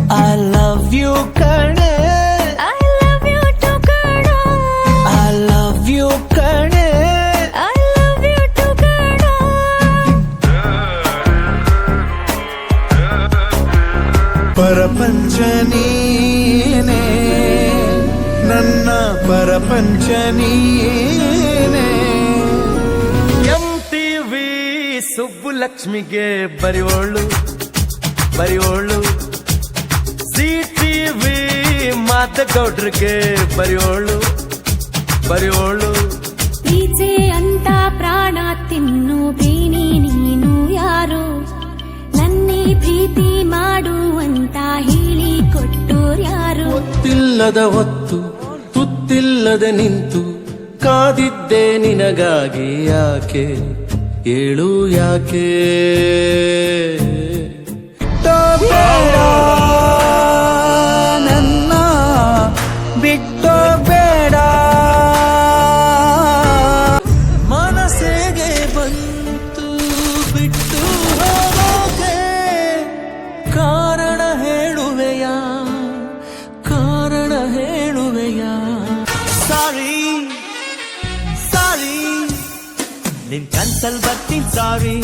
I love you ಕಣೆ, I love you too ಕಣ, I love you ಕಣೆ. I love you too ಕಣ. ಪರಪಂಚ ನೀನೇ, ನನ್ನ ಪರಪಂಚ ನೀನೇ. MTV ಸುಬ್ಬುಲಕ್ಷ್ಮಿಗೆ ಬರಿಯೋಳು ಬರಿಯೋಳು, CTV ಮಾದಗೌಡ್ರಿಗೆ ಬರಿಯೋಳು ಬರಿಯೋಳು. ಪ್ರೀತಿ ಅಂತ ಪ್ರಾಣ ತಿನ್ನು ಬೇನಿ ನೀನು ಯಾರು, ನನ್ನೇ ಪ್ರೀತಿ ಮಾಡು ಅಂತ ಹೇಳಿ ಕೊಟ್ಟೋರ್ಯಾರು. ಗೊತ್ತಿಲ್ಲದ ಹೊತ್ತು ತುತ್ತಿಲ್ಲದೆ ನಿಂತು ಕಾದಿದ್ದೆ ನಿನಗಾಗಿ, ಯಾಕೆ ಏಳು ಯಾಕೆ. ಬೇಡ ನನ್ನ ಬಿಟ್ಟು ಬೇಡ, ಮನಸ್ಸಿಗೆ ಬಂತು ಬಿಟ್ಟು ಹೋಗೋಕೆ. ಕಾರಣ ಹೇಳುವೆಯಾ, ಕಾರಣ ಹೇಳುವೆಯಾ. ಸಾರಿ ಸಾರಿ ನಿನ್ ಕನ್ಸಲ್ ಬರ್ತೀನಿ ಸಾರಿ.